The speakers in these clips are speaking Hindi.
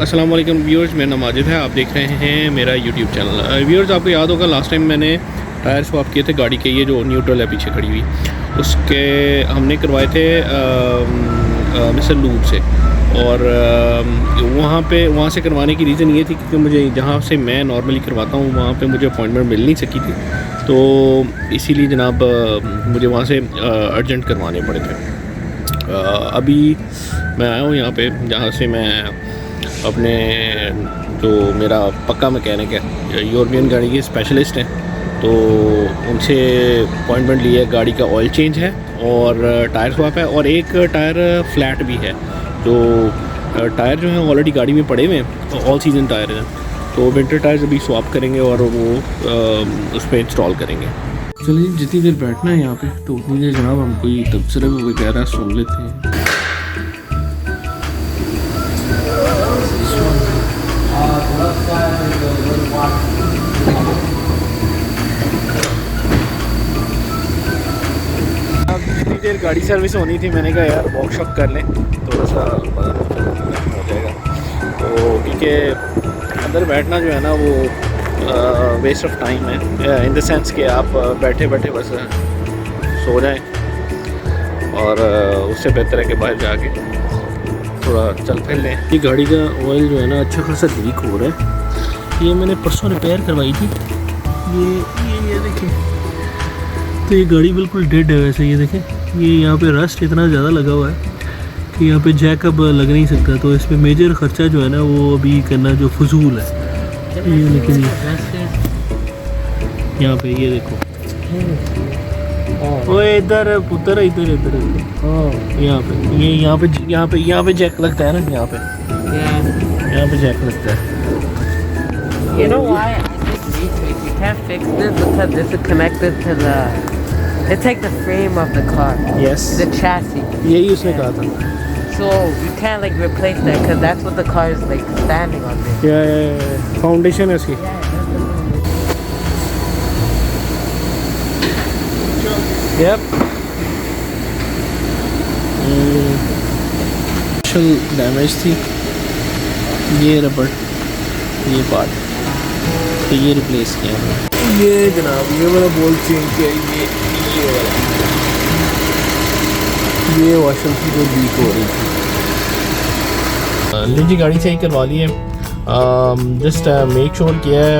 अस्सलाम वालेकुम व्यूअर्स, मेरा नाम माजिद है। आप देख रहे हैं मेरा यूट्यूब चैनल। व्यूअर्स, आपको याद होगा लास्ट टाइम मैंने टायर स्वैप किए थे गाड़ी के, ये जो न्यूट्रल है पीछे खड़ी हुई, उसके हमने करवाए थे मिस्टर लूब से। और वहाँ से करवाने की रीज़न ये थी क्योंकि मुझे जहाँ से मैं नॉर्मली करवाता हूँ वहाँ पे मुझे अपॉइंटमेंट मिल नहीं सकी थी, तो इसीलिए जनाब मुझे वहाँ से अर्जेंट करवाने पड़े थे। अभी मैं आया हूँ यहाँ पे जहाँ से मैं अपने जो मेरा पक्का मैकेनिक है, यूरोपियन गाड़ी के स्पेशलिस्ट हैं, तो उनसे अपॉइंटमेंट लिया है। गाड़ी का ऑयल चेंज है और टायर स्वैप है और एक टायर फ्लैट भी है। जो टायर जो हैं ऑलरेडी गाड़ी में पड़े हुए हैं, ऑल सीज़न टायर हैं, तो विंटर टायर्स अभी स्वैप करेंगे और वो उस पर इंस्टॉल करेंगे। चलिए, जितनी देर बैठना है यहाँ पे तो उतनी देर जनाब हम कोई तबसरे वगैरह सुन लेते हैं। जितनी देर गाड़ी सर्विस होनी थी मैंने कहा यार वर्कशॉप कर लें, थोड़ा सा हो जाएगा। तो क्योंकि अंदर बैठना जो है ना वो वेस्ट ऑफ टाइम है, इन द सेंस कि आप बैठे बैठे बस सो जाएं, और उससे बेहतर है कि बाहर जाके थोड़ा चल फिर लें। ये गाड़ी का ऑयल जो है ना अच्छा खासा लीक हो रहा है। ये मैंने परसों रिपेयर करवाई थी। ये देखिए, तो ये गाड़ी बिल्कुल डेड है वैसे। ये देखें, ये यहाँ पे रस्ट इतना ज़्यादा लगा हुआ है कि यहाँ पे जैक अब लग नहीं सकता, तो इस पर मेजर ख़र्चा जो है ना वो अभी करना जो फजूल है। ये लेकिन यहाँ पे ये देखो, वो इधर पुत्र इधर यहाँ पे जैक लगता है ना, यहाँ पे जैक लगता है। You know why I think Matrix, you can't fix this because this is connected to the, it's like the frame of the car. Yes. The chassis. यही उसने कहा था। So you can't like replace that because that's what the car is like standing on this. Yeah. Foundation है उसकी। Yep. डैमेज थी ये रबड़, ये पार्ट, तो ये रिप्लेस किया है। ये जनाब ये वाला बोल चेंज किया, ये वॉशर की जो लीक हो रही थी। लीजिए गाड़ी सही करवा ली है। जस्ट मेक श्योर किया है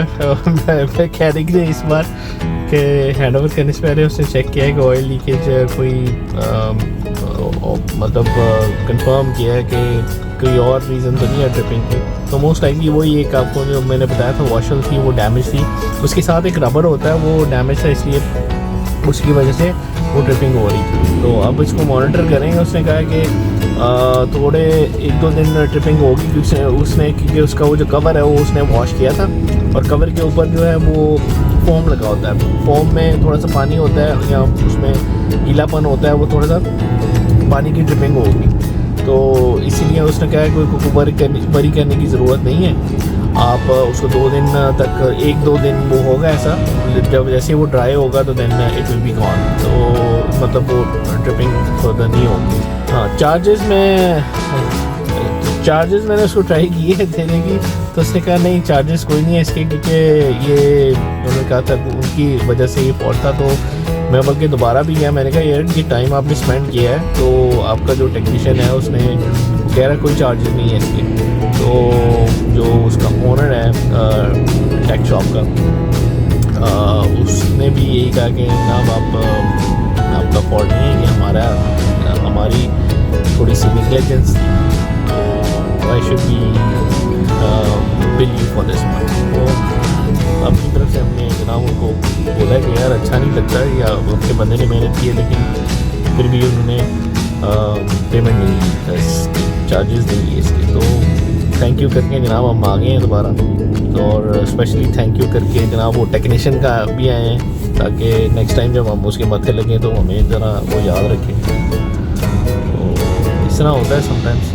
मैकेनिक ने इस बार कि हैंड ओवर करने से पहले उसने चेक किया है कि ऑयल लीकेज कोई मतलब कंफर्म किया है कि कोई और रीज़न तो नहीं है ट्रिपिंग पे। तो मोस्ट लाइकली वही एक आपको जो मैंने बताया था वॉशर थी वो डैमेज थी, उसके साथ एक रबर होता है वो डैमेज था, इसलिए उसकी वजह से वो ट्रिपिंग हो रही थी। तो अब इसको मॉनिटर करेंगे। उसने कहा कि थोड़े 1-2 दिन ट्रिपिंग होगी क्योंकि उसका वो जो कवर है वो उसने वॉश किया था, और कवर के ऊपर जो है वो फोम लगा होता है। फोम में थोड़ा सा पानी होता है या उसमें गीलापन होता है, वो थोड़ा सा पानी की ट्रिपिंग होगी, तो इसीलिए उसने कहा है कोई बरी करने की ज़रूरत नहीं है। आप उसको 2 दिन तक 1-2 दिन वो होगा ऐसा, जब जैसे वो ड्राई होगा तो then it will be gone, तो मतलब वो ट्रिपिंग फर्दर नहीं होगी। हाँ, चार्जेस मैंने उसको ट्राई किए देने की, तो उसने कहा नहीं चार्जेस कोई नहीं है इसके, क्योंकि ये उन्होंने कहा था उनकी वजह से ये फॉल्ट था। तो मैं बल्कि दोबारा भी गया, मैंने कहा यार ये टाइम आपने स्पेंड किया है, तो आपका जो टेक्नीशियन है उसने कह रहा कोई चार्जेस नहीं है इसके। तो जो उसका ओनर है टेक शॉप का, उसने भी यही कहा कि जनाब आपका फॉल्ट नहीं है, कि हमारी थोड़ी सी नेग्लिजेंस थी, तो I should be bill you for this one. तो अपनी तरफ से हमने जनाब उनको बोला कि यार अच्छा नहीं लगता, या उनके बंदे ने मेहनत की है लेकिन फिर भी उन्होंने पेमेंट नहीं की, चार्जेस नहीं लिए इसके। तो थैंक यू करके जनाब हम आ गए हैं दोबारा, और स्पेशली थैंक यू करके जनाब वो टेक्नीशियन का भी आए हैं, ताकि नेक्स्ट टाइम जब हम उसके माथे लगें तो हमें ज़रा वो याद रखें। तो इस तरह होता है समटाइम्स।